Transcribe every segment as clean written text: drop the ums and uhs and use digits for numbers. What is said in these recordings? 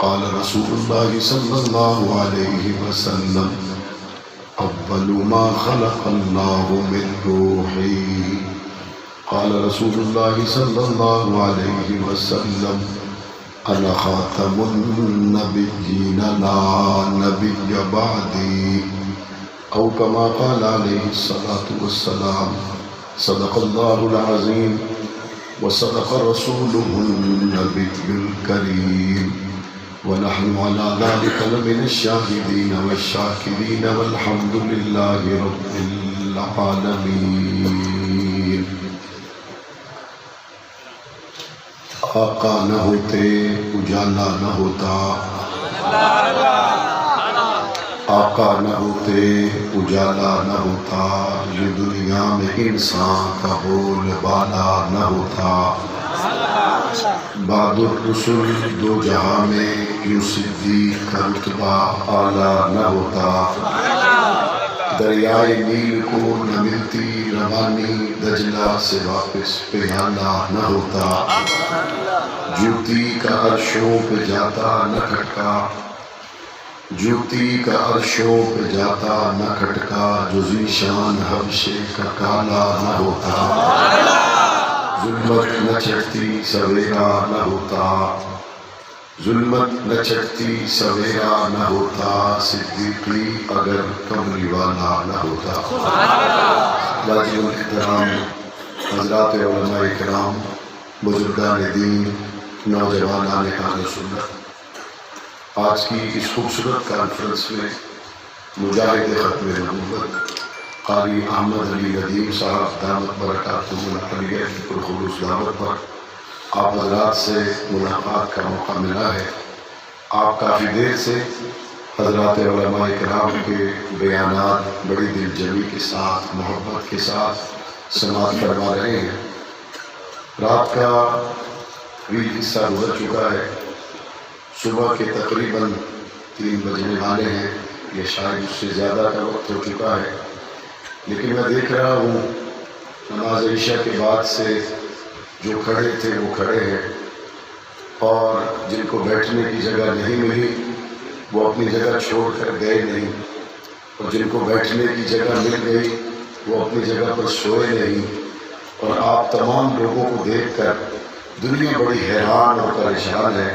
قال رسول الله صلى الله عليه وسلم أول ما خلق الله من روحي. قال رسول الله صلى الله عليه وسلم أنا خاتم النبيين لا نبي بعدي، أو كما قال عليه الصلاة والسلام. صدق الله العظيم وصدق رسوله النبي الكريم، ونحن على ذلك لمن الشاهدين والشاكرين، والحمد لله رب العالمين. آقا نہ ہوتے اجالا نہ ہوتا، آقا نہ ہوتے اجالا نہ ہوتا، یہ دنیا میں انسان کا بول بالا نہ ہوتا. بعد الرسل دو جہاں میں یوں صدیق کا رتبہ اعلیٰ نہ ہوتا. دریائے نیل کو نہ ملتی روانی، دجلہ سے واپس پیالہ نہ ہوتا. جوتی کا عرشوں پہ جاتا نہ کھٹکا، جوتی کا عرشوں پہ جاتا نہ کھٹکا، جو ذیشان حبشے کا کالا نہ ہوتا. ظلمت نہ چڑھتی سویرا نہ ہوتا، ظلمت نہ چڑھتی سویرا نہ ہوتا، صدیقی اگر کمری والا نہ ہوتا. واجب الاحترام حضرات علماء کرام، بزرگان دین، نوجوانان اہل سنت، آج کی اس خوبصورت کانفرنس میں مجاہد ختم نبوت قاری احمد علی ندیم صاحب دامت برکاتہ العالیہ کی پرخلوص دعوت پر آپ حضرات سے ملاقات کا موقع ملا ہے. آپ کافی دیر سے حضرات علماء کرام کے بیانات بڑی دل جمی کے ساتھ، محبت کے ساتھ سماعت فرما رہے ہیں. رات کا بھی حصہ گزر چکا ہے، صبح کے تقریباً 3 بجنے والے ہیں، یہ شاید اس سے زیادہ کا وقت ہو چکا ہے. لیکن میں دیکھ رہا ہوں نماز عشاء کے بعد سے جو کھڑے تھے وہ کھڑے ہیں، اور جن کو بیٹھنے کی جگہ نہیں ملی وہ اپنی جگہ چھوڑ کر گئے نہیں، اور جن کو بیٹھنے کی جگہ مل گئی وہ اپنی جگہ پر سوئے نہیں. اور آپ تمام لوگوں کو دیکھ کر دنیا بڑی حیران اور پریشان ہے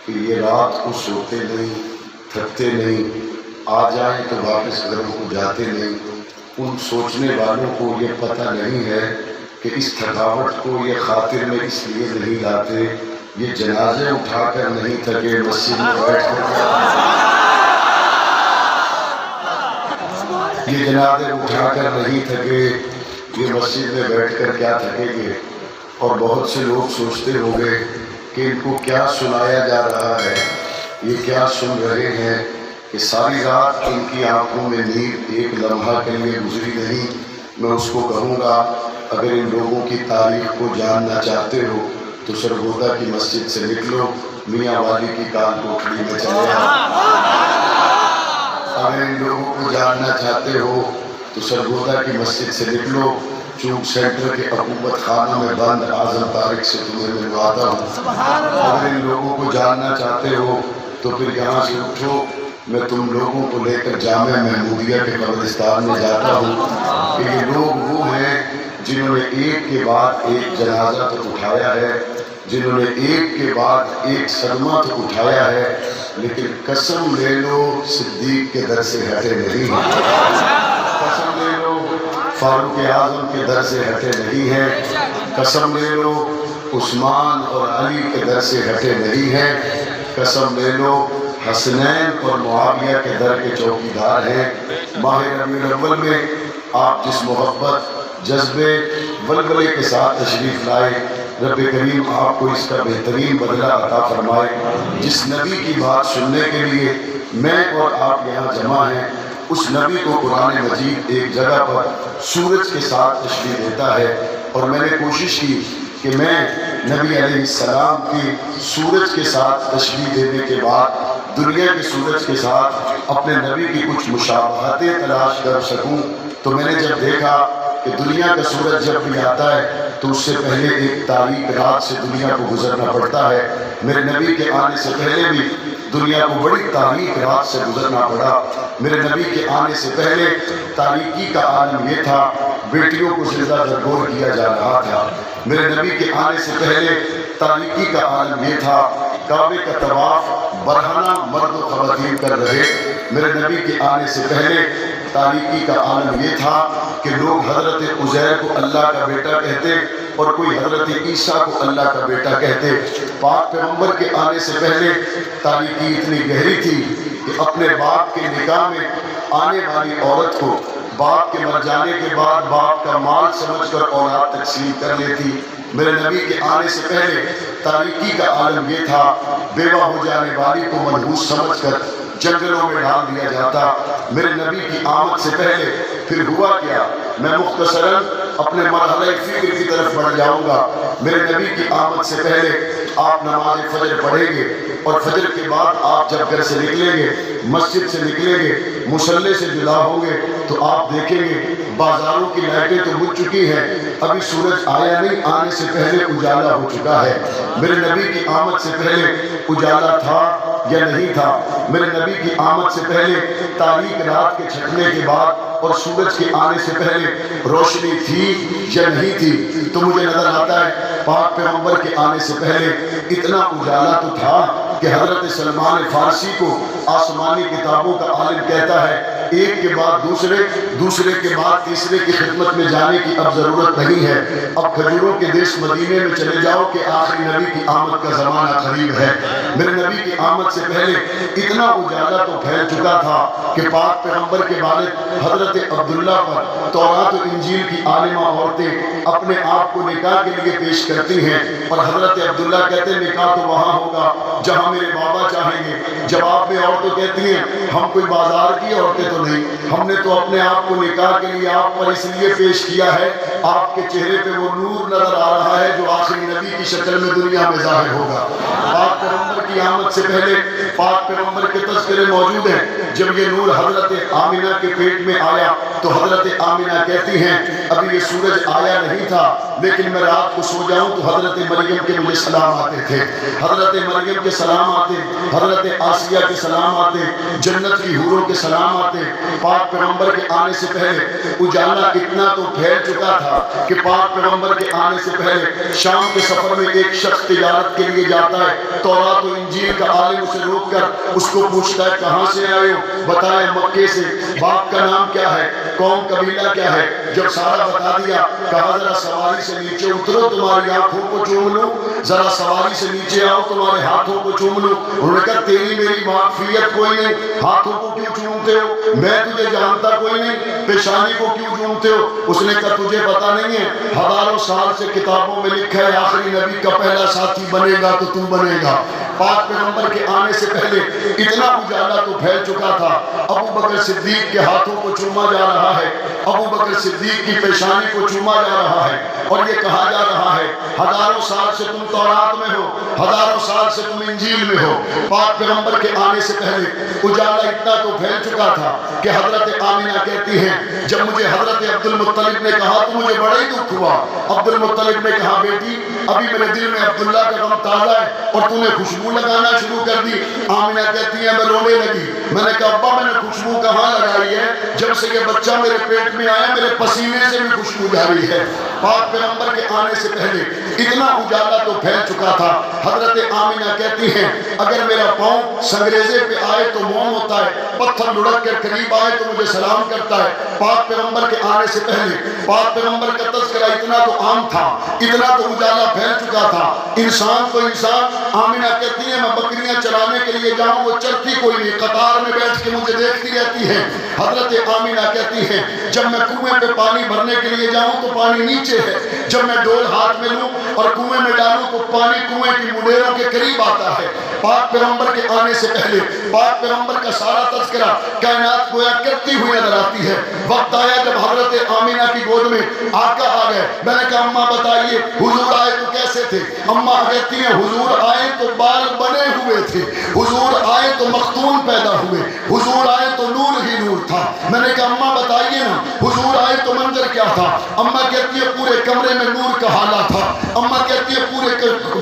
کہ یہ رات کو سوتے نہیں، تھکتے نہیں، آ جائیں تو واپس گھروں کو جاتے نہیں. ان سوچنے والوں کو یہ پتہ نہیں ہے کہ اس تھکاوٹ کو یہ خاطر میں اس لیے نہیں لاتے، یہ جنازے اٹھا کر نہیں تھکے، مسجد میں بیٹھ کر یہ جنازے اٹھا کر نہیں تھکے، یہ مسجد میں بیٹھ کر کیا تھکیں گے. اور بہت سے لوگ سوچتے ہوں گے کہ ان کو کیا سنایا جا رہا ہے، یہ کیا سن رہے ہیں کہ ساری رات ان کی آنکھوں میں نیند ایک لمحہ کے لیے گزری نہیں. میں اس کو کہوں گا اگر ان لوگوں کی تاریخ کو جاننا چاہتے ہو تو سرگودا کی مسجد سے نکلو، میاں والی کی کان کوٹڑی میں چلے آؤ. اگر ان لوگوں کو جاننا چاہتے ہو تو سرگودا کی مسجد سے نکلو، چونک سینٹر کے حکومت خانہ میں بند اعظم طارق سے تمہیں ملواتا ہوں. اگر ان لوگوں کو جاننا چاہتے ہو تو پھر یہاں سے اٹھو، میں تم لوگوں کو لے کر جامعہ محمودیہ کے قبرستان میں جاتا ہوں کہ یہ لوگ وہ ہیں جنہوں نے ایک کے بعد ایک جنازہ تو اٹھایا ہے، جنہوں نے ایک کے بعد ایک صدمہ تو اٹھایا ہے، لیکن قسم لے لو صدیق کے در سے ہٹے نہیں ہیں. قسم لے لو فاروق اعظم کے در سے ہٹے نہیں ہیں. قسم لے لو عثمان اور علی کے در سے ہٹے نہیں ہیں. قسم لے لو حسنین اور معاویہ کے در کے چوکیدار ہیں. ماہ ربیع الاول میں آپ جس محبت، جذبے، ولولے کے ساتھ تشریف لائے، رب کریم آپ کو اس کا بہترین بدلہ عطا فرمائے. جس نبی کی بات سننے کے لیے میں اور آپ یہاں جمع ہیں، اس نبی کو قرآن مجید ایک جگہ پر سورج کے ساتھ تشریح دیتا ہے، اور میں نے کوشش کی کہ میں نبی علیہ السلام کی سورج کے ساتھ تشریح دینے کے بعد دنیا کے سورج کے ساتھ اپنے نبی کی کچھ مشابہتیں تلاش کر سکوں. تو میں نے جب دیکھا کہ دنیا کا سورج جب بھی آتا ہے تو اس سے پہلے ایک تاریک رات سے دنیا کو گزرنا پڑتا ہے۔ میرے نبی کے آنے سے پہلے بھی دنیا کو بڑی تاریک رات سے گزرنا پڑا۔ میرے نبی کے آنے سے پہلے تاریکی کا عالم یہ تھا، بیٹیوں کو زندہ درگور کیا جا رہا تھا۔ میرے نبی کے آنے سے پہلے تاریکی کا عالم یہ تھا، کعبے کا طواف برہنہ مرد و خواتین کر رہے۔ میرے نبی کے آنے سے پہلے تاریکی کا عالم یہ تھا کہ لوگ حضرت عزیر کو اللہ کا بیٹا کہتے اور کوئی حضرت عیسیٰ کو اللہ کا بیٹا کہتے۔ پاک پیغمبر کے آنے سے پہلے تاریکی اتنی گہری تھی کہ اپنے باپ کے نکاح میں آنے والی عورت کو باپ کے مر جانے کے بعد باپ کا مال سمجھ کر اولاد تقسیم کر لیتی۔ میرے نبی کے آنے سے پہلے تاریکی کا عالم یہ تھا، بیوہ ہو جانے والی کو منحوس سمجھ کر جنگلوں میں ڈال دیا جاتا۔ میرے نبی کی آمد سے پہلے پھر ہوا کیا، میں مختصراً اپنے مرحلہ فکر کی طرف بڑھ جاؤں گا۔ میرے نبی کی آمد سے پہلے آپ نماز فجر پڑھیں گے اور فجر کے بعد آپ جب گھر سے نکلیں گے، مسجد سے نکلیں گے، مصلے سے جدا ہوں گے تو آپ دیکھیں گے بازاروں کی لائٹیں تو بجھ چکی ہیں، ابھی سورج آیا نہیں، آنے سے پہلے اجالا ہو چکا ہے۔ میرے نبی کی آمد سے پہلے اجالا تھا یا نہیں تھا؟ میرے نبی کی آمد سے پہلے تاریک رات کے چھٹنے کے بعد اور سورج کے آنے سے پہلے روشنی تھی یا نہیں تھی؟ تو مجھے نظر آتا ہے پاک پیغمبر کے آنے سے پہلے اتنا اجالا تو تھا کہ حضرت سلمان فارسی کو آسمانی کتابوں کا عالم کہتا ہے ایک کے بعد دوسرے، دوسرے کے بعد تیسرے کی خدمت میں جانے کی اب ضرورت نہیں ہے، اب کھجوروں کے دیش مدینے میں چلے جاؤ کہ آخری نبی کی آمد کا زمانہ قریب ہے۔ میرے نبی کی آمد سے پہلے اتنا اجالا تو پھیل چکا تھا کہ پاک پیغمبر کے والد حضرت عبداللہ پر تورات و انجیل کی عالمہ عورتیں اپنے آپ کو نکاح کے لیے پیش کرتی ہیں اور حضرت عبداللہ کہتے ہیں نکاح تو وہاں ہوگا جہاں میرے بابا چاہیں گے۔ جواب میں عورتیں کہتی ہیں ہم کوئی بازار کی عورتیں تو نہیں، ہم نے تو اپنے آپ کو نکاح کے لیے آپ پر اس لیے پیش کیا ہے، آپ کے چہرے پہ وہ نور نظر آ رہا ہے جو آخری نبی کی شکل میں دنیا میں ظاہر ہوگا۔ پاک پیغمبر کی آمد سے پہلے پاک پیغمبر کے تذکرے موجود ہیں۔ جب یہ نور حضرت آمنہ کے پیٹ میں آیا تو حضرت آمنہ کہتی ہیں ابھی یہ سورج آیا نہیں تھا لیکن میں رات کو سو جاؤں تو حضرت مریم کے مجھے سلام آتے تھے، حضرت مریم کے سلام آتے، حضرت آسیہ کے سلام آتے، جنت کی حوروں کے سلام آتے۔ پاک پیغمبر کے آنے سے پہلے اجالا اتنا تو پھیل چکا تھا کہ پاک پیغمبر کے آنے سے پہلے شام کے سفر میں ایک شخص تجارت کے لیے جاتا ہے، تورات و انجیل کا عالم اسے روک کر اس کو پوچھتا ہے کہاں سے آئے ہو؟ بتائے مکے سے۔ باپ کا نام کیا ہے؟ قوم قبیلہ کیا ہے؟ جب سارا بتا دیا کہا ذرا سواری سے نیچے اترو تمہاری آنکھوں کو چوم لوں، ذرا سواری سے نیچے آؤ تمہارے ہاتھوں کو چوم لوں۔ انہوں نے کہا تیری میری معافیت کوئی نہیں، ہاتھوں کو کیوں چومتے ہو؟ میں تجھے جانتا کوئی نہیں، پیشانی کو کیوں چومتے ہو؟ اس نے کہا تجھے پتا نہیں ہے ہزاروں سال سے کتابوں میں لکھا ہے آخری نبی کا پہلا ساتھی بنے گا تو تو بنے گا۔ پاک پیغمبر کے آنے سے پہلے اتنا اجالا تو پھیل چکا تھا، ابو بکر صدیق کے ہاتھوں کو چوما جا رہا ہے، ابو بکر صدیق کی پیشانی کو چوما جا رہا ہے اور یہ کہا جا رہا ہے ہزاروں سال سے تم تورات میں ہو، ہزاروں سال سے تم انجیل میں ہو۔ پاک پیغمبر کے آنے سے پہلے اجالا اتنا تو پھیل چکا تھا کہ حضرت آمنہ کہتی ہیں جب مجھے حضرت عبد المطلب نے کہا تو مجھے بڑا ہی دکھ ہوا۔ عبد المطلب نے کہا بیٹی ابھی میرے دل میں عبداللہ کا غم تازہ ہے اور تو نے خوشبو لگانا شروع کر دی۔ آمنہ کہتی ہے میں رونے لگی، میں نے کہا ابا میں نے خوشبو کہاں لگائی ہے، جب سے یہ بچہ میرے پیٹ میں آیا میرے پسینے سے بھی خوشبو جاری ہے۔ پاک پیغمبر کے آنے سے پہلے اتنا اجالا تو پھیل چکا تھا۔ حضرت آمنہ کہتی ہیں اگر میرا پاؤں سنگریزے پہ آئے تو موم ہوتا ہے، پتھر لڑک کر قریب آئے تو مجھے سلام کرتا ہے۔ پاک پیغمبر کے آنے سے پہلے پاک پیغمبر کا تذکرہ اتنا تو عام تھا، اتنا تو اجالا پھیل چکا تھا، انسان تو انسان۔ آمنہ کہتی ہیں میں بکریاں چرانے کے لیے جاؤں وہ چرتی کوئی نہیں، قطار میں بیٹھ کے مجھے دیکھتی رہتی ہے۔ حضرت آمنہ کہتی ہیں جب میں کنویں پہ پانی بھرنے کے لیے جاؤں تو پانی نیچے ہے، جب میں ڈول ہاتھ میں لوں اور کنویں میں ڈالوں تو پانی کنویں کی منڈیروں کے قریب آتا ہے۔ پاک پیغمبر کے آنے سے پہلے پاک پیغمبر کا سارا تذکرہ کائنات گویا کرتی ہوئی نظر آتی ہے۔ وقت آیا جب حضرت آمنہ کی گود میں آقا آ گئے، میں نے کہا اماں بتائیے حضور آئے تو کیسے تھے؟ اماں کہتی ہیں حضور آئے تو بال بنے ہوئے تھے، حضور آئے تو مختون پیدا ہوئے، حضور آئے تو نور ہی نور تھا، میں نے کہا اماں بتائیے نا حضور آئے تو منظر کیا تھا؟ اماں کہتی ہے پورے کمرے میں نور کا حالہ تھا. اماں کہتی ہے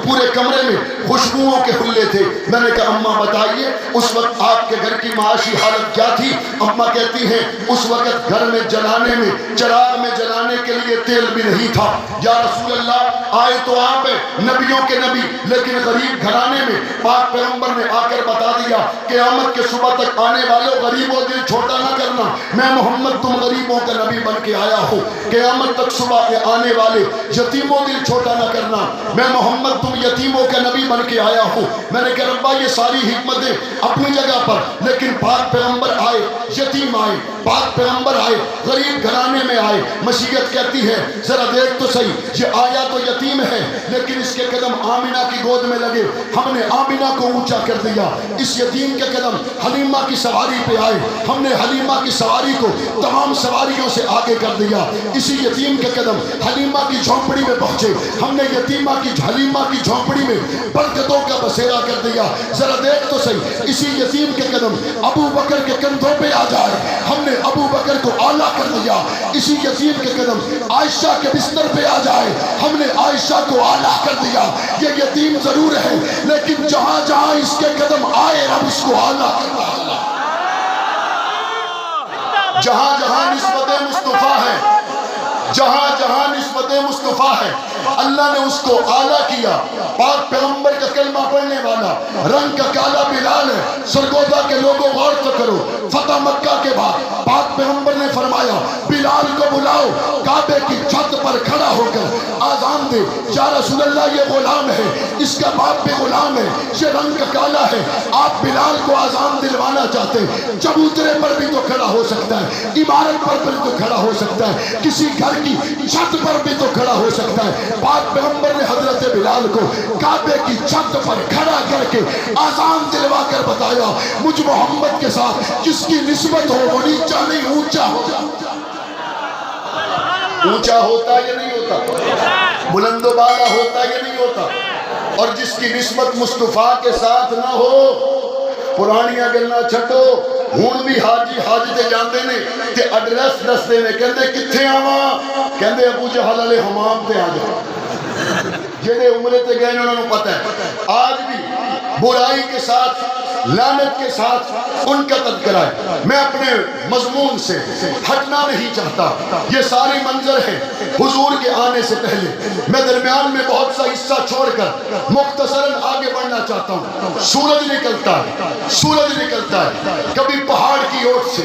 پورے کمرے میں خوشبوؤں کے حلے تھے. میں نے کہا اماں بتائیے اس وقت آپ کے گھر کی معاشی حالت کیا تھی؟ اماں کہتی ہیں اس وقت گھر میں جلانے میں چراغ میں جلانے کے لیے تیل بھی نہیں تھا. یا رسول اللہ آئے تو آپ نبیوں کے نبی لیکن غریب گھرانے میں پاک پیغمبر نے آ کر بتا دیا قیامت کے صبح تک آنے والوں غریبوں دل چھوٹا نہ کرنا, میں محمد تم غریبوں کا نبی بن کے آیا ہوں. قیامت تک صبح کے آنے والے یتیموں دل چھوٹا نہ کرنا, میں محمد تم یتیموں کا نبی بن کے آیا ہوں. میں نے کہا ربا یہ ساری حکمتیں اپنی جگہ پر, لیکن پاک پیغمبر آئے, یتیم آئے, پاک پیغمبر آئے, غریب گھرانے میں آئے. مشیت کہتی ہے ذرا دیکھ تو صحیح, یہ آیا تو یتیم ہے لیکن اس کے قدم آمینہ کی گود میں لگے, ہم نے آمینہ کو اونچا کر دیا. اس یتیم کے قدم حلیمہ کی سواری پہ آئے, ہم نے حلیمہ کی سواری کو تمام سواریوں سے آگے کر دیا. اسی یتیم کے قدم حلیمہ کی جھونپڑی میں پہنچے, ہم نے حلیمہ کی جھونپڑی میں برکتوں کا بسیرا کر دیا. ذرا دیکھ تو صحیح, اسی یتیم کے قدم ابو بکر کے کندھوں پہ آ جائے, ہم نے ابو بکر کو اعلیٰ کر دیا. اسی یتیم کے قدم عائشہ کے بستر پہ آ جائے, ہم نے عائشہ کو اعلیٰ کر دیا. یہ یتیم ضرور ہے لیکن جہاں جہاں اس کے قدم آئے ہم اس کو اعلیٰ کر دیا. جہاں جہاں نسبت مصطفیٰ ہے, جہاں جہاں نسبت مصطفیٰ ہے, اللہ نے اس کو اعلیٰ کیا. پاک پیغمبر کا کلمہ پڑھنے والا رنگ کا کالا بلال ہے. سرگودا کے لوگوں غور تو کرو, فتح مکہ کے بعد پاک پیغمبر نے فرمایا بلال کو بلاؤ, کعبے کی چھت پر کھڑا ہو کر آذان دے. یا رسول اللہ یہ غلام ہے, اس کا باپ بھی غلام ہے, یہ رنگ کا کالا ہے, آپ بلال کو آذان دلوانا چاہتے ہیں, چبوترے پر بھی تو کھڑا ہو سکتا ہے, عمارت پر بھی تو کھڑا ہو سکتا ہے, کسی گھر کی چھت پر بھی تو کھڑا ہو سکتا ہے. پاک پیغمبر نے حضرت بلال کو کعبے کی چھت پر کھڑا کر کے آذان دلوا کر بتایا مجھ محمد کے ساتھ جس کی نسبت ہو وہ نیچا نہیں اونچا ہوتا. اونچا ہوتا یا نہیں ہوتا, بلند و بالا ہوتا یا نہیں ہوتا. اور جس کی نسبت مصطفیٰ کے ساتھ نہ ہو, پرانیاں گلنا چھٹو, ہون بھی حاجی حاج تے جاندے نے تے ایڈریس دستے نے, کہندے کتھے آواں, کہندے ابو جہل والے حمام تے آ جاؤ. جڑے عمرے تے گئے انہوں نے پتہ ہے. آج بھی برائی کے ساتھ لعنت کے ساتھ ان کا تذکرہ ہے. میں اپنے مضمون سے ہٹنا نہیں چاہتا. یہ ساری منظر ہے حضور کے آنے سے پہلے. میں درمیان میں بہت سا حصہ چھوڑ کر مختصراً آگے بڑھنا چاہتا ہوں. سورج نکلتا ہے, سورج نکلتا ہے, کبھی پہاڑ کی اوٹ سے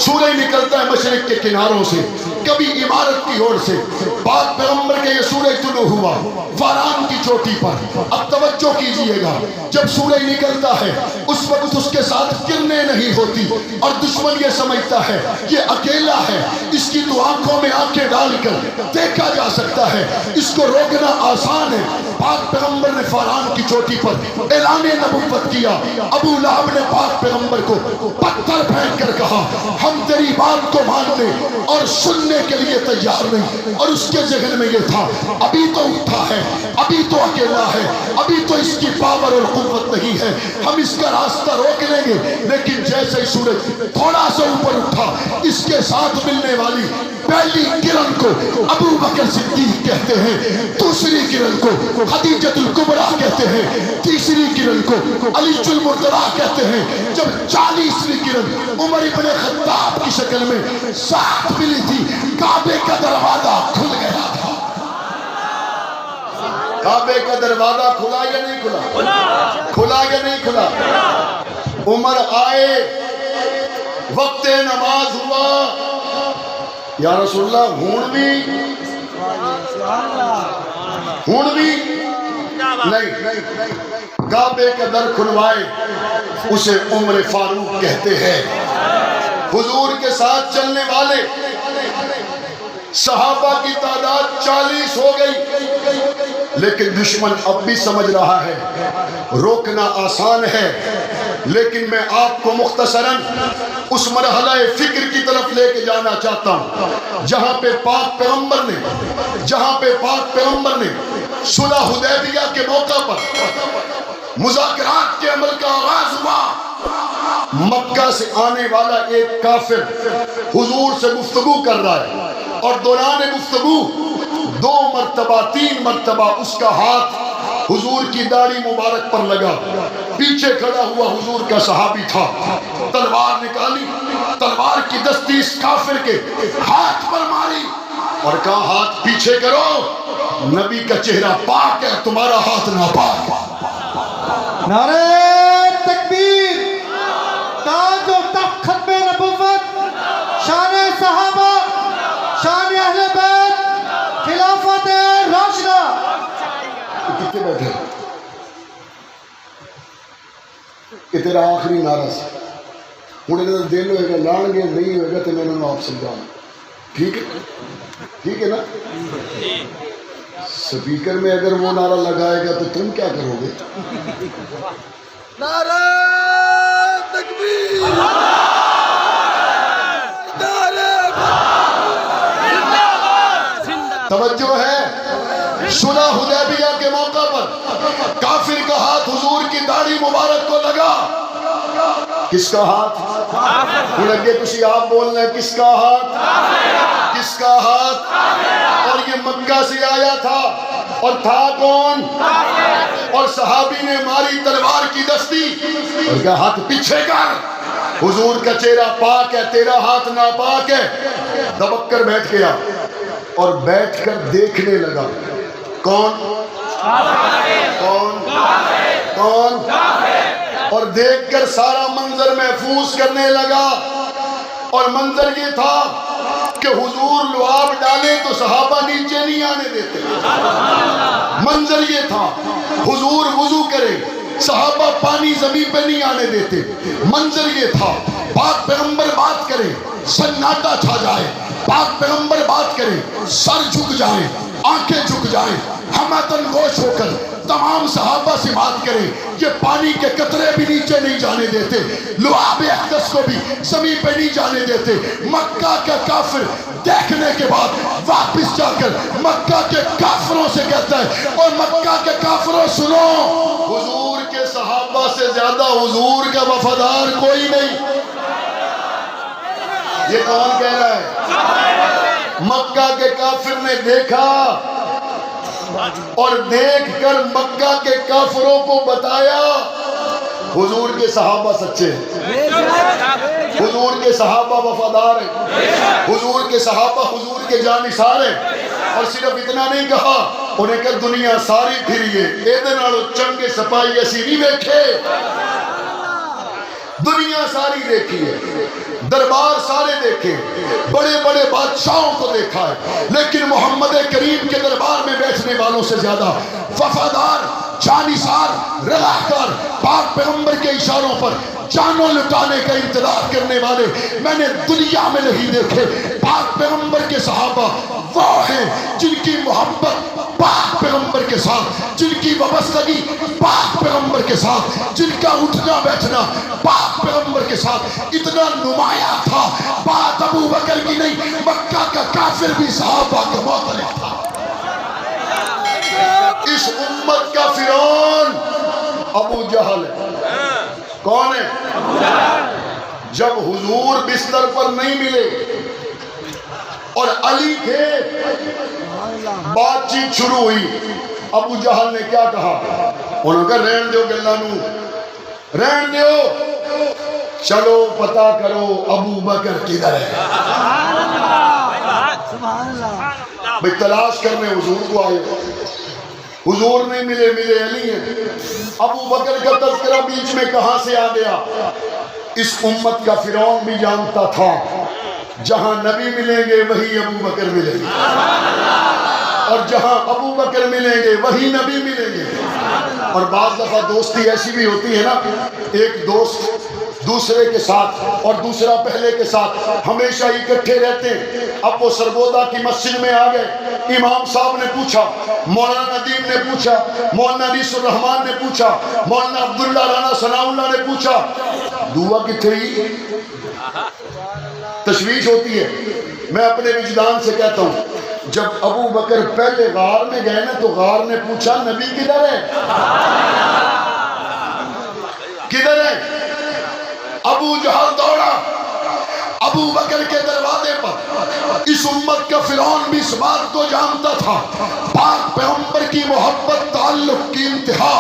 سورج نکلتا ہے, مشرق کے کناروں سے, کبھی عمارت کی اوٹ سے. پاک پیغمبر کے یہ سورج طلوع ہوا فاران کی چوٹی پر. اب توجہ کیجئے گا, جب سورج نکلتا ہے اس وقت اس کے ساتھ کرنیں نہیں ہوتی اور دشمن یہ سمجھتا ہے یہ اکیلا ہے, اس کی تو آنکھوں میں آنکھیں ڈال کر دیکھا جا سکتا ہے, اس کو روکنا آسان ہے. پاک پیغمبر نے فاران کی چوٹی پر اعلان نبوت کیا. ابو لہب نے پاک پیغمبر کو پتھر پھینک کر کہا ہم تیری بات کو ماننے اور سننے کے لیے تیار نہیں. اور اس کے ذہن میں یہ تھا ابھی تو اٹھا ہے, ابھی تو اکیلا ہے, ابھی تو اس کی پاور اور قوت نہیں ہے, ہم اس کا راستہ روک لیں گے. لیکن جیسے ہی سورج تھوڑا سا اوپر اٹھا, اس کے ساتھ ملنے والی پہلی کرن کو ابو بکر صدیق کہتے ہیں, دوسری کرن کو خدیجۃ الکبریٰ کہتے ہیں, تیسری کرن کو علی المرتضیٰ کہتے ہیں. جب 40ویں کرن عمر ابن خطاب کی شکل میں ساتھ ملی تھی, کعبے کا دروازہ کھل گیا تھا. کعبے کا دروازہ کھلا یا نہیں کھلا, کھلا یا نہیں کھلا. عمر آئے, وقت نماز ہوا, یا رسول اللہ ہون بھی نہیں. کعبے کا در کھلوائے, اسے عمر فاروق کہتے ہیں. حضور کے ساتھ چلنے والے صحابہ کی تعداد 40 ہو گئی, لیکن دشمن اب بھی سمجھ رہا ہے روکنا آسان ہے. لیکن میں آپ کو مختصراً اس مرحلہ فکر کی طرف لے کے جانا چاہتا ہوں جہاں پہ پاک پیغمبر نے صلح حدیبیہ کے موقع پر مذاکرات کے عمل کا آغاز ہوا. مکہ سے آنے والا ایک کافر حضور سے گفتگو کر رہا ہے، اور دوران گفتگو 2 مرتبہ 3 مرتبہ اس کا ہاتھ حضور کی داڑھی مبارک پر لگا۔ پیچھے کھڑا ہوا حضور کا صحابی تھا، تلوار نکالی، تلوار کی دستی اس کافر کے ہاتھ پر ماری اور کہا ہاتھ پیچھے کرو، نبی کا چہرہ پاک ہے، تمہارا ہاتھ ناپاک۔ نعرہ تکبیر، تاج و تخت ختم نبوت، شان صحابہ، شان اہل بیت، خلافت راشدہ۔ کتنے بیٹھے کہ تیرا آخری نعرہ سے ہوں انہوں نے دل ہوئے گا لان گے نہیں ہوئے گا تو میں انہوں نے آپ سمجھاؤں، ٹھیک ہے؟ ٹھیک ہے نا؟ سپیکر میں اگر وہ نعرہ لگائے گا تو تم کیا کرو گے؟ نعرہ تکبیر، توجہ ہے؟ صلح حدیبیہ کے موقع پر کافر کا ہاتھ حضور کی داڑھی مبارک کو لگا۔ کس کا ہاتھ؟ ہوں لگے کسی آپ بولنا ہے کس کا ہاتھ؟ کس کا ہاتھ؟ اور یہ مکہ سے آیا تھا، اور تھا کون؟ اور صحابی نے ماری تلوار کی دستی اور کہا ہاتھ پیچھے کر، حضور کا چہرہ پاک ہے، تیرا ہاتھ ناپاک ہے۔ دبک کر بیٹھ گیا اور بیٹھ کر دیکھنے لگا، کون کون کون، اور دیکھ کر سارا منظر محفوظ کرنے لگا۔ اور منظر یہ تھا کہ حضور لعاب ڈالے تو صحابہ نیچے نہیں آنے دیتے۔ منظر یہ تھا حضور وضو کرے، صحابہ پانی زمین پہ نہیں آنے دیتے۔ منظر یہ تھا پاک پیغمبر بات کرے، سناٹا چھا جائے، پاک پیغمبر بات کرے، سر جھک جائے، آنکھیں جھک جائیں، ہمتن گوش ہو کر تمام صحابہ سے بات کرے، یہ پانی کے قطرے بھی نیچے نہیں جانے دیتے، لعاب اقدس کو بھی زمین پہ نہیں جانے دیتے۔ مکہ کا کافر دیکھنے کے بعد واپس جا کر مکہ کے کافروں سے کہتا ہے، اور مکہ کے کافروں سنو، حضور کے صحابہ سے زیادہ حضور کا وفادار کوئی نہیں۔ یہ کون کہہ رہا ہے؟ مکہ کے کافر نے دیکھا اور دیکھ کر مکہ کے کافروں کو بتایا حضور کے صحابہ سچے ہیں، حضور کے صحابہ وفادار ہیں، حضور کے صحابہ حضور کے جانثار ہیں۔ اور صرف اتنا نہیں کہا، انہیں کہ دنیا ساری پھریے ایدے نالو چنگے سپاہی ایسی نہیں دیکھے، دنیا ساری دیکھی ہے، دربار سارے دیکھے، بڑے بڑے بادشاہوں کو دیکھا ہے، لیکن محمد کریم کے دربار میں بیٹھنے والوں سے زیادہ وفادار، جانثار، رضاکار، پاک پیغمبر کے اشاروں پر جانوں لٹانے کا انتظار کرنے والے میں نے دنیا میں نہیں دیکھے۔ پاک پیغمبر کے صحابہ وہ ہیں جن کی محبت پاک پیغمبر کے ساتھ، جن کی وابستگی پاک پیغمبر کے ساتھ، جن کا اٹھنا بیٹھنا پاک پیغمبر کے ساتھ اتنا نمایاں تھا، بات ابو بکر کی نہیں، مکہ کا کافر بھی صحابہ کا معترف تھا۔ اس امت کا فرعون ابو جہل ہے۔ کون ہے؟ جب حضور بستر پر نہیں ملے اور علی تھے، بات چیت شروع ہوئی، ابو جہل نے کیا کہا؟ انہوں نے کہا رہن دیو گلہ نو، رہن دیو، چلو پتا کرو ابو بکر کدھر ہے۔ بھئی تلاش کرنے حضور کو آئے، حضور نہیں ملے، ملے علی ہیں۔ ابو بکر کا تذکرہ بیچ میں کہاں سے آ گیا؟ اس امت کا فرعون بھی جانتا تھا جہاں نبی ملیں گے وہی ابو بکر ملیں گے، اور جہاں ابو بکر ملیں گے وہی نبی ملیں گے۔ اور بعض دفعہ دوستی ایسی بھی ہوتی ہے نا، ایک دوست دوسرے کے ساتھ اور دوسرا پہلے کے ساتھ ہمیشہ اکٹھے رہتے ہیں۔ اب وہ سرگودا کی مسجد میں آ گئے، امام صاحب نے پوچھا، مولانا ندیم نے پوچھا، مولانا ریس الرحمان نے پوچھا، مولانا عبداللہ رانا ثناء اللہ نے پوچھا، دعا کتنے ہی تشویش ہوتی ہے۔ میں اپنے وجدان سے کہتا ہوں، جب ابو بکر پہلے غار میں گئے نا تو غار نے پوچھا نبی کدھر ہے، کدھر ہے؟ اب ابو جہل دوڑا ابو بکر کے دروازے پر. اس امت کا فرعون بھی اس بات کو جانتا تھا پاک پیغمبر کی محبت تعلق کی انتہا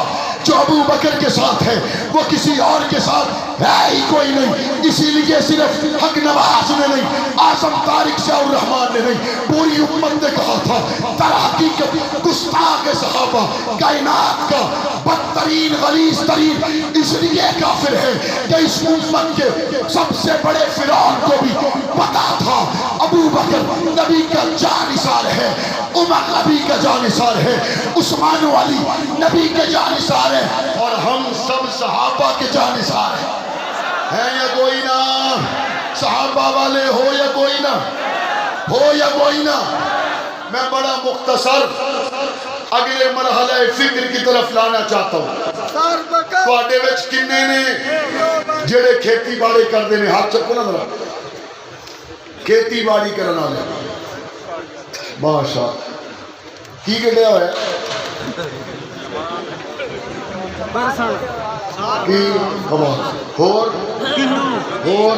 جو ابو بکر کے ساتھ ہے وہ کسی اور کے ساتھ ہے ہی کوئی نہیں. اسی لیے صرف حق نواز نے نہیں، اعظم طارق شاہ الرحمان نے نہیں، پوری امت نے کہا تھا در حقیقت گستاخ صحابہ کائنات کا بدترین غلیظ ترین اس لیے کافر ہے کہ اس امت کے سب سے بڑے فرعون کو بھی پتا تھا ابو بکر نبی کا جانثار ہے، عمر نبی کا جانثار ہے، عثمان و علی نبی کے جانثار ہے، اور ہم سب صحابہ کے جانثار ہیں یا کوئی نہ؟ صحابہ والے ہو یا کوئی نہ ہو یا کوئی نہ. میں بڑا مختصر اگلے مرحلہ فکر کی طرف لانا چاہتا ہوں. تواڈے وچ کنے نے جڑے کھیتی باڑی کردے نے؟ ہاتھ چکو نا ذرا. کھیتی باڑی کرنا والے ماشاء کی کڈیا ہوا ہے کی خبر اور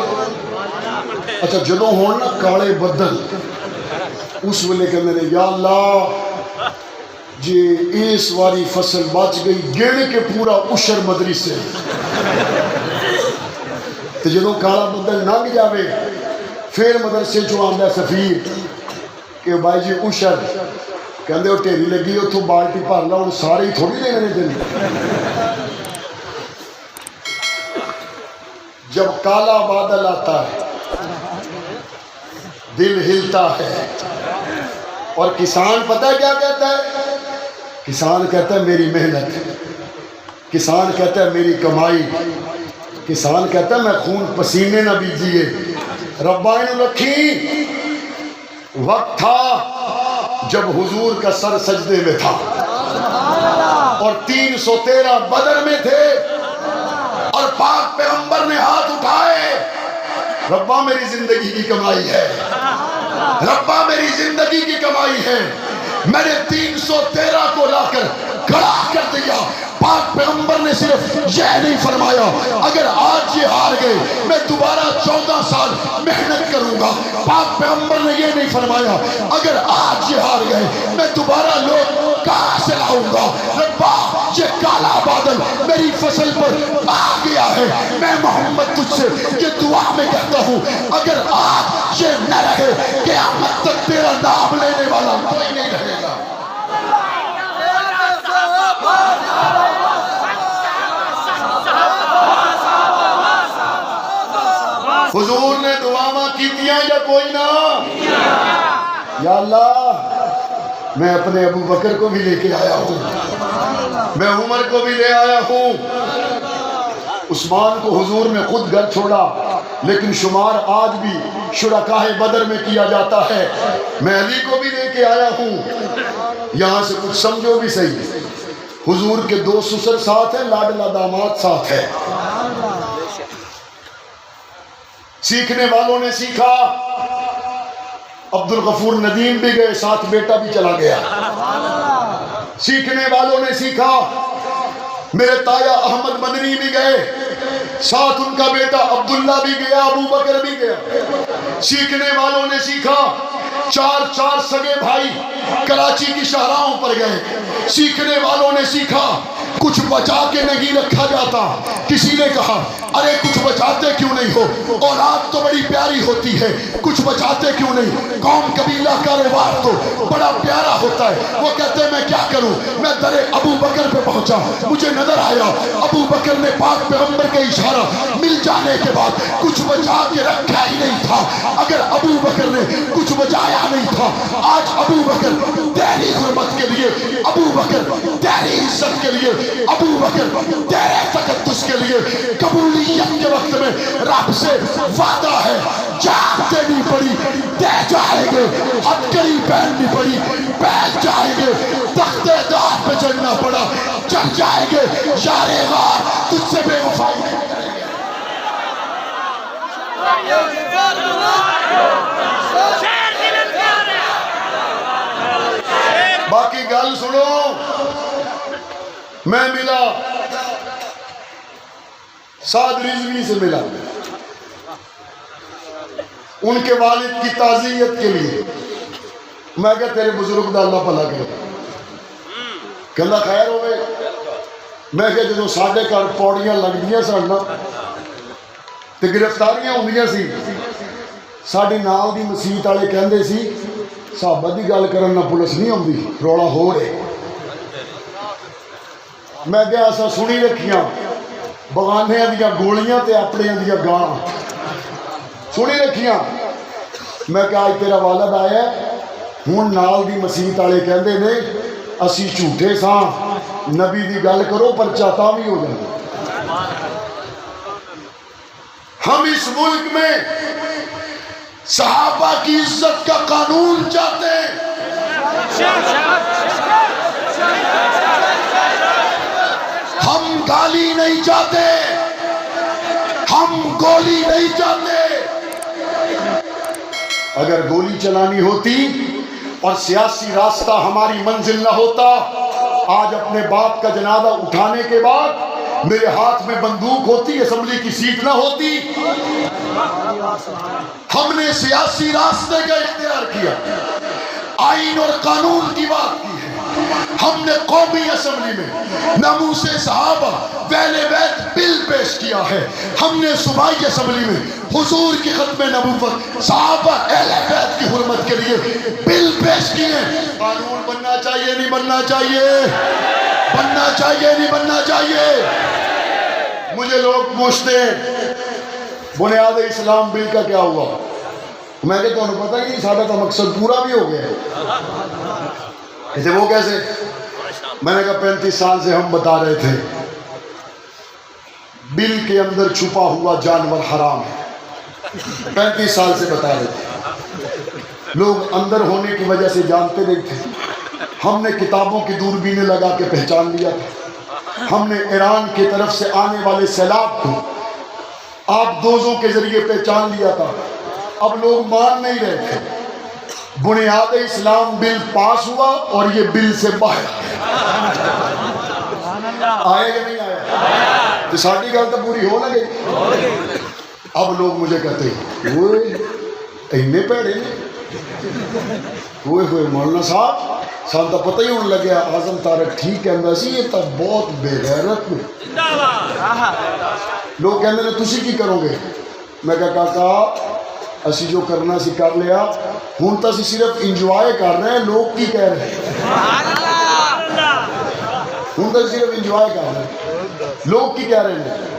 اچھا جدوں ہون نا کالے بدل اس ویلے کہندے نے یا اللہ جی اس واری فصل بچ گئی گن کے پورا عشر مدرسے. تو جدوں کالا بدل لنگ جاوے پھر مدرسے چوں آندا سفیر کہ بھائی جی عشر کہندے وہ ٹھیری لگی اتوں بالٹی بھر لا ہوں سارے ہی تھوڑی دینے دن. جب کالا بادل آتا ہے دل ہلتا ہے اور کسان پتہ کیا کہتا ہے؟ کسان کہتا ہے میری محنت، کسان کہتا ہے میری کمائی، کسان کہتا ہے میں خون پسینے نہ بیجیے. ربا انہوں رکھی وقت تھا جب حضور کا سر سجدے میں تھا اور 313 بدر میں تھے اور پاک پیغمبر نے ہاتھ اٹھائے ربا میری زندگی کی کمائی ہے، ربا میری زندگی کی کمائی ہے. میں نے 313 کو لا کر کھڑا کر دیا. پاک پیغمبر نے صرف یہ نہیں فرمایا اگر آج یہ ہار گئے میں دوبارہ 14 سال محنت کروں گا. پاک پیغمبر نے یہ نہیں فرمایا اگر آج یہ ہار گئے میں دوبارہ لوگ کہاں سے لاؤں گا. ربا یہ کالا بادل میری فصل پر آ گیا ہے، میں محمد تجھ سے یہ دعا میں کہتا ہوں اگر آج یہ نہ رہے قیامت تک تیرا نام لینے والا کوئی نہیں رہے گا. حضور نے دعاواں کی دیا یا کوئی نہ؟ یا اللہ میں اپنے ابو بکر کو بھی لے کے آیا ہوں، میں عمر کو بھی لے آیا ہوں. عثمان کو حضور نے خود گھر چھوڑا لیکن شمار آج بھی شرکاء بدر میں کیا جاتا ہے. میں علی کو بھی لے کے آیا ہوں. یہاں سے کچھ سمجھو بھی صحیح، حضور کے 2 سسر ساتھ ہیں، لاڈلا داماد ساتھ ہے. سیکھنے والوں نے سیکھا، عبد الغفور ندیم بھی گئے ساتھ بیٹا بھی چلا گیا. سیکھنے والوں نے سیکھا، میرے تایا احمد مدنی بھی گئے ساتھ ان کا بیٹا عبداللہ بھی گیا، ابو بکر بھی گیا. سیکھنے والوں نے سیکھا، 4 سگے بھائی کراچی کی شاہراہوں پر گئے. سیکھنے والوں نے سیکھا کچھ بچا کے نہیں رکھا جاتا. کسی نے کہا ارے کچھ بچاتے کیوں نہیں ہو، اولاد تو بڑی پیاری ہوتی ہے، کچھ بچاتے کیوں نہیں، قوم قبیلہ کاروبار تو بڑا پیارا ہوتا ہے. وہ کہتے میں کیا کروں. میں در ابو بکر پہ پہنچا، مجھے نظر آیا ابو بکر نے پاک پیغمبر کے اشارہ مل جانے کے بعد کچھ بچا کے رکھا ہی نہیں تھا. اگر ابو بکر نے کچھ بچایا نہیں تھا، آج ابو بکر تیری حرمت کے لیے، ابو بکر تیری عزت کے لیے، ابو بکر تیرے تقدس کے لیے قبولیت کے وقت میں رب سے وعدہ ہے جان دینی پڑی دے جائیں گے، ہتھکڑی پہننی پڑی پہن جائیں گے، تختے دار پہ چڑھنا پڑا چڑھ جائیں گے. یار غار تجھ سے بے وفائی نہیں کریں گے. باقی گل سنو، میں ملا سعد رضوی سے ملا ان کے والد کی تعزیت کے لیے میں کہ تیرے بزرگ دا اللہ بھلا کرے کہ اللہ خیر ہوئے میں کہ جو ساڈے گھر پوڑیاں لگدیاں سن تے گرفتاریاں ہوندیاں سی ساڈے نال دی مسیت والے کہندے سی صحابہ دی گل کرن نہ پولیس نہیں آندی رولا ہو رہے میں کہ اساں سنی رکھیاں بغانیاں دیاں گولیاں تے اپنیاں دیاں گالاں سنی رکھیاں میں کہ آج تیرا والد آیا ہن نال دی مسیت والے کہندے نے اسی جھوٹے ساں نبی دی گل کرو پرچہ تاں بھی ہو جائے ہم اس ملک میں صحابہ کی عزت کا قانون چاہتے ہیں ہم گالی نہیں چاہتے ہم گولی نہیں چاہتے اگر گولی چلانی ہوتی اور سیاسی راستہ ہماری منزل نہ ہوتا آج اپنے باپ کا جنازہ اٹھانے کے بعد میرے ہاتھ میں بندوق ہوتی اسمبلی کی سیٹ نہ ہوتی ہم نے سیاسی راستے کا اختیار کیا آئین اور قانون کی بات کی ہے ہم نے قومی اسمبلی میں ناموس صحابہ ویل بیت بل پیش کیا ہے ہم نے صوبائی اسمبلی میں حضور کی ختم نبوت صحابہ اہل بیت کی حرمت کے لیے بل پیش کیے قانون بننا چاہیے نہیں بننا چاہیے بننا چاہیے نہیں بننا چاہیے مجھے لوگ پوچھتے ہیں بنیاد اسلام بل کا کیا ہوا میں کہ تمہیں پتہ ہی نہیں ساڈا تو مقصد پورا بھی ہو گیا ہے کہتے وہ کیسے میں نے کہا 35 سال سے ہم بتا رہے تھے بل کے اندر چھپا ہوا جانور حرام ہے 35 سال سے بتا رہے تھے لوگ اندر ہونے کی وجہ سے جانتے نہیں تھے ہم نے کتابوں کی دوربینیں لگا کے پہچان لیا تھا ہم نے ایران کی طرف سے آنے والے سیلاب کو آب دوزوں کے ذریعے پہچان لیا تھا اب لوگ مان نہیں رہے تھے بنیاد اسلام بل پاس ہوا اور یہ بل سے باہر آئے یا نہیں آیا تو ساڑھی گل تو پوری ہو نہ گئی اب لوگ مجھے کہتے ہیں وہ اینے پیڑے نے ہوئے مولانا صاحب سان تو پتہ ہی ہونے لگیا اعظم طارق ٹھیک کہندا سی یہ تو بہت بے غیرت نے لوگ کہندے نے تسی کی کرو گے میں کہا کاکا اسی جو کرنا سی کر لیا ہن تو اسی صرف انجوائے کر رہے ہیں لوگ کی کہہ رہے ہیں ہن تو صرف انجوائے کر رہے ہیں لوگ کی کہہ رہے ہیں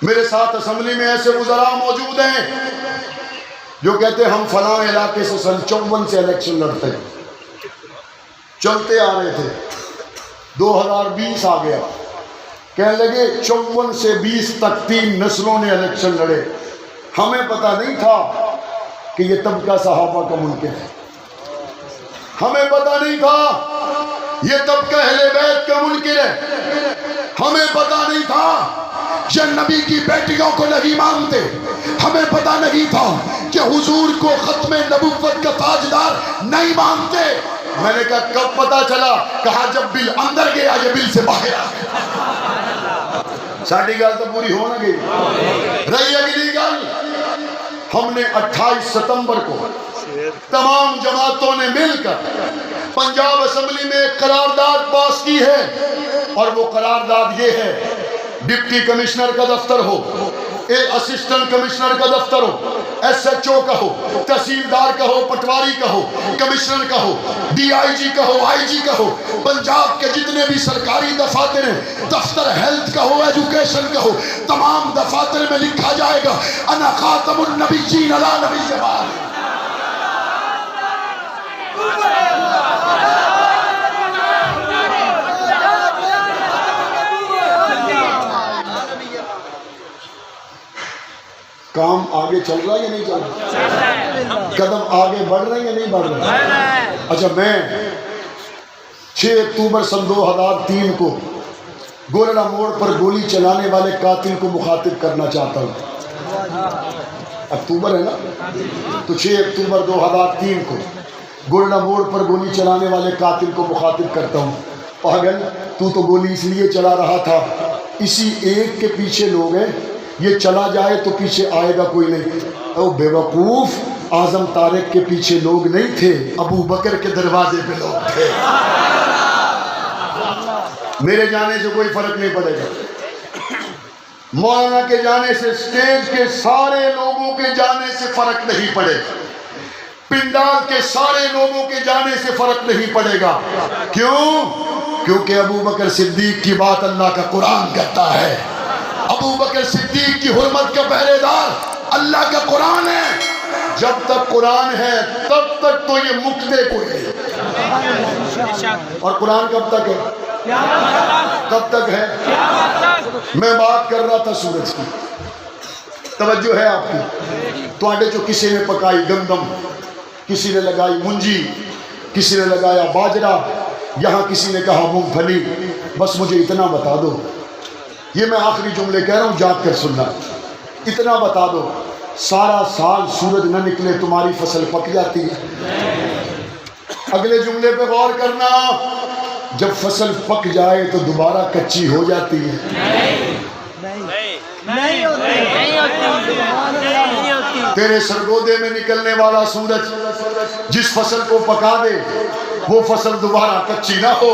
میرے ساتھ اسمبلی میں ایسے وزراء موجود ہیں جو کہتے ہیں ہم فلاں علاقے سے سن 54 سے الیکشن لڑتے ہیں چلتے آ رہے تھے 2020 آ گیا کہنے لگے 54 سے 20 تک 3 نسلوں نے الیکشن لڑے ہمیں پتہ نہیں تھا کہ یہ طبقہ صحابہ کا منکر ہے ہمیں پتہ نہیں تھا یہ طبقہ اہل بیت کا منکر ہے ہمیں پتہ نہیں تھا یہ نبی کی بیٹیوں کو نہیں مانتے ہمیں پتہ نہیں تھا کہ حضور کو ختم نبوت کا تاجدار نہیں مانتے میں نے کہا کب پتہ چلا کہا جب بل اندر گیا یہ بل سے باہر آ گیا ساڑھی گل تو پوری ہو نہ گئی رہی اگلی گل ہم نے 28 ستمبر کو تمام جماعتوں نے مل کر پنجاب اسمبلی میں ایک قرارداد پاس کی ہے اور وہ قرارداد یہ ہے ڈپٹی کمشنر کا دفتر ہو ایک اسسٹنٹ کمشنر کا دفتر ہو ایس ایچ او کا ہو تحصیلدار کا ہو پٹواری کا ہو کمشنر کا ہو ڈی آئی جی کا ہو آئی جی کا ہو پنجاب کے جتنے بھی سرکاری دفاتر ہیں دفتر ہیلتھ کا ہو ایجوکیشن کا ہو تمام دفاتر میں لکھا جائے گا انا خاتم النبیین علی نبی بعد کام آگے چل رہا ہے یا نہیں چل رہا قدم آگے بڑھ رہے ہیں یا نہیں بڑھ رہے اچھا میں 6 اکتوبر سن 2003 کو گورڑا موڑ پر گولی چلانے والے قاتل کو مخاطب کرنا چاہتا ہوں اکتوبر ہے نا تو 6 اکتوبر 2003 کو گورڑا موڑ پر گولی چلانے والے قاتل کو مخاطب کرتا ہوں پاگل تو گولی اس لیے چلا رہا تھا اسی ایک کے پیچھے لوگ ہیں یہ چلا جائے تو پیچھے آئے گا کوئی نہیں او بے وقوف، اعظم طارق کے پیچھے لوگ نہیں تھے، ابو بکر کے دروازے پہ لوگ تھے۔ میرے جانے سے کوئی فرق نہیں پڑے گا، مولانا کے جانے سے سٹیج کے سارے لوگوں کے جانے سے فرق نہیں پڑے گا، پنڈال کے سارے لوگوں کے جانے سے فرق نہیں پڑے گا۔ کیوں؟ کیونکہ ابو بکر صدیق کی بات اللہ کا قرآن کرتا ہے، ابو بکر صدیق کی حرمت کا پہرے دار اللہ کا قرآن ہے۔ جب تک قرآن ہے تب تک تو یہ مکتے کو ہے، اور قرآن کب تک ہے؟ کب تک ہے؟ میں بات کر رہا تھا سورج کی، توجہ ہے آپ کی؟ تو آڈے جو کسی نے پکائی گندم، کسی نے لگائی منجی، کسی نے لگایا باجرہ، یہاں کسی نے کہا مونگ پھلی۔ بس مجھے اتنا بتا دو، یہ میں آخری جملے کہہ رہا ہوں، جاگ کر سننا، اتنا بتا دو، سارا سال سورج نہ نکلے تمہاری فصل پک جاتی ہے؟ اگلے جملے پہ غور کرنا، جب فصل پک جائے تو دوبارہ کچی ہو جاتی ہے؟ نہیں ہوتی۔ تیرے سرگودے میں نکلنے والا سورج جس فصل کو پکا دے وہ فصل دوبارہ کچی نہ ہو۔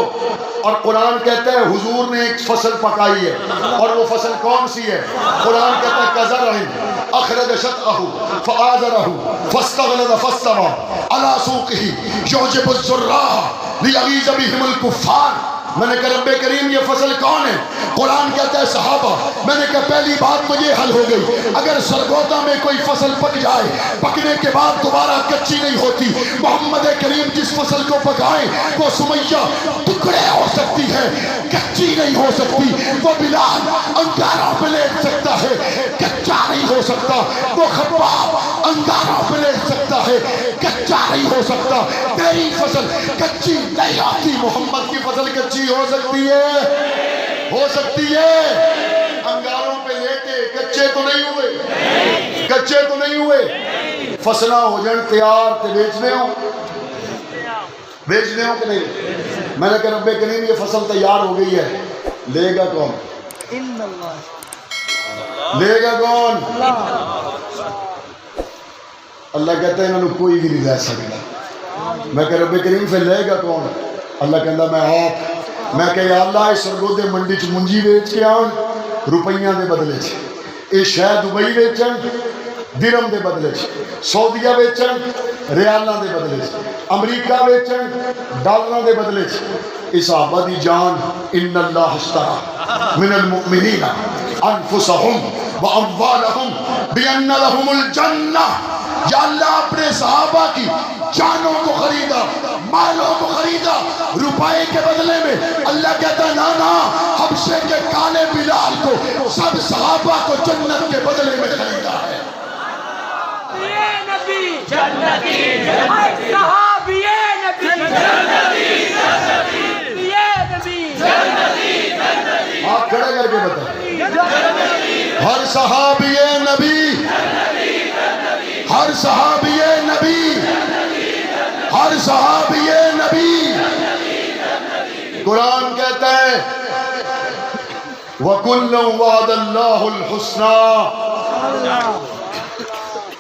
اور قرآن کہتا ہے حضور نے ایک فصل پکائی ہے، اور وہ فصل کون سی ہے؟ قرآن کہتا ہے کزرع اخرج شطأہ فآزرہ فاستغلظ فاستوى علی سوقہ یعجب الزراع لیغیظ بہم الکفار۔ میں نے کہا رب کریم یہ فصل کون ہے؟ قرآن کہتا ہے صحابہ۔ میں نے کہا پہلی بات تو یہ حل ہو گئی، اگر سرگودا میں کوئی فصل پک جائے، پکنے کے بعد دوبارہ کچی نہیں ہوتی، محمد کریم جس فصل کو پکائیں وہ سمیہ ٹکڑے ہو سکتی ہے، کچی نہیں ہو سکتی۔ وہ بلال انگاروں پہ لیٹ سکتا ہے، کچا نہیں ہو سکتا۔ وہ خباب انگاروں پہ لیٹ سکتا ہے، کچا نہیں ہو سکتا۔ تیری فصل کچی نہیں ہوتی، محمد کی فصل کچی ہو سکتی ہے، ہو سکتی ہے۔ انگاروں پہ لیٹے، کچے تو نہیں ہوئے، کچے تو نہیں ہوئے۔ فصلہ ہو جن تیار تے بیچنے ہوں، بیچنے ہوں کہ نہیں؟ میں نے کہا رب کریم یہ فصل تیار ہو گئی ہے، لے گا کون؟ لے گا کون؟ اللہ کہتا ہے انہوں نے کوئی بھی نہیں لے سکتا۔ میں کہا رب کریم پھر لے گا کون؟ اللہ کہتا میں آپ۔ میں کہ یا اللہ اس سرگودے منڈی چ منجی بیچ کے آن روپیاں دے بدلے چ، اے شہ دبئی بیچن درم دے بدلے چ، سعودیہ بیچن ریالاں دے بدلے چ، امریکہ بیچن ڈالراں دے بدلے چ۔ اس صحابہ دی جان ان اللہ اشتری من المؤمنین انفسهم واموالهم بان لهم الجنہ۔ یا اللہ اپنے صحابہ کی جانوں کو خریدا، مالوں کو خریدا روپے کے بدلے میں۔ اللہ کہتا ہے نا حبشے کے کالے بلال کو سب صحابہ کو جنت کے بدلے میں خریدا ہے۔ یہ نبی جنتی، صحابی نبی جنتی، یہ نبی جنتی۔ آپ کھڑے کر کے بتائیں، ہر صحابی نبی، ہر صحابی نبی، ہر صحابی نبی۔ قرآن کہتا ہے وَكُلًّا وَعَدَ اللَّهُ الْحُسْنَى۔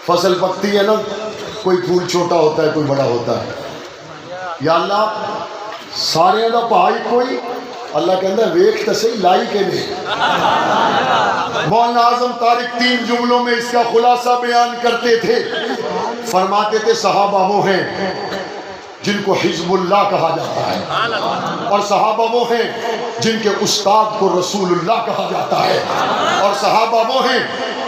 فصل پکتی ہے نا، کوئی پھول چھوٹا ہوتا ہے کوئی بڑا ہوتا ہے۔ یا اللہ سارے دا بھائی کوئی، اللہ کہتا ہے ویکھ تے صحیح لائی کے نہیں۔ مولانا اعظم طارق 3 جملوں میں اس کا خلاصہ بیان کرتے تھے، فرماتے تھے صحابہ وہ ہیں جن کو حزب اللہ کہا جاتا ہے، اور صحابہ وہ ہیں جن کے استاد کو رسول اللہ کہا جاتا ہے، اور صحابہ وہ ہیں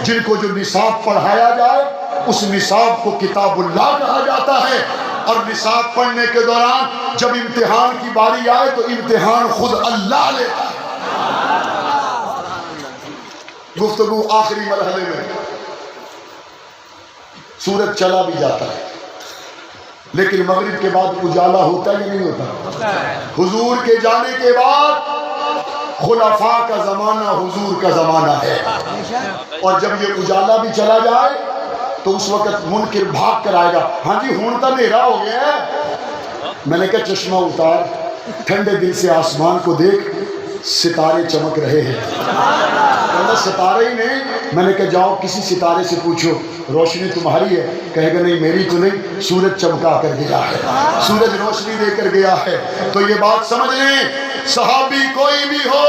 جن کو جو نصاب پڑھایا جائے اس نصاب کو کتاب اللہ کہا جاتا ہے، اور نصاب پڑھنے کے دوران جب امتحان کی باری آئے تو امتحان خود اللہ لیتا ہے۔ گفتگو آخری مرحلے میں، سورج چلا بھی جاتا ہے لیکن مغرب کے بعد اجالا ہوتا ہی نہیں ہوتا۔ حضور کے جانے کے بعد خلفاء کا زمانہ حضور کا زمانہ ہے، اور جب یہ اجالا بھی چلا جائے تو اس وقت منکر بھاگ کر آئے گا، ہاں جی ہون تا اندھیرا ہو گیا ہے۔ میں نے کہا چشمہ اتار، ٹھنڈے دل سے آسمان کو دیکھ، ستارے چمک رہے ہیں۔ اللہ ستارے ہی نہیں. میں نے کہا جاؤ کسی ستارے سے پوچھو روشنی تمہاری ہے. کہے گا نہیں میری تو نہیں, سورج چمکا کر گیا ہے, سورج روشنی دے کر گیا ہے. تو یہ بات سمجھ لیں, صحابی کوئی بھی ہو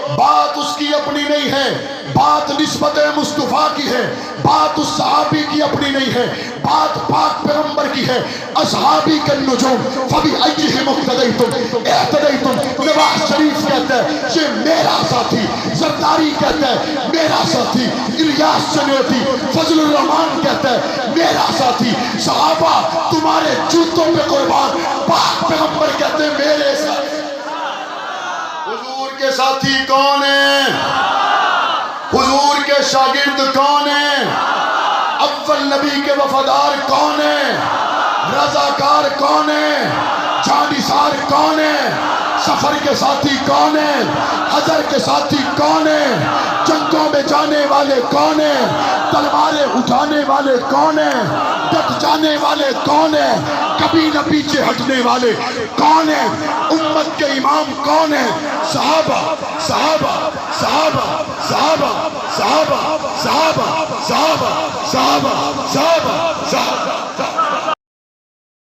بات اس کی اپنی نہیں ہے, بات نسبت مصطفیٰ کی ہے, بات اس صحابی کی اپنی نہیں ہے, بات پاک پیغمبر کی ہے. اصحابی کالنجوم فبأیہم اقتدیتم اہتدیتم. نواز شریف کہتا ہے یہ میرا ساتھی, زرداری کہتا ہے میرا ساتھی, الیاس چنوتی, فضل الرحمان کہتا ہے میرا ساتھی. صحابہ تمہارے جوتوں پہ قربان, پاک پیغمبر کہتے ہیں میرے ساتھی. حضور کے ساتھی کون ہیں؟ حضور کے شاگرد کون ہیں؟ اول نبی کے وفادار کون ہیں؟ رضاکار کون ہیں؟ جانثار کون ہیں؟ سفر کے ساتھی کون ہیں؟ حضر کے ساتھی کون ہیں؟ جنگوں میں جانے والے کون ہیں؟ تلواریں اٹھانے والے کون ہیں؟ ڈٹ جانے والے کون ہیں؟ کبھی نہ پیچھے ہٹنے والے کون ہیں؟ امت کے امام کون ہیں؟ صحابہ صحابہ صحابہ صحابہ صحابہ صحابہ صحابہ صحابہ صحابہ صحابہ.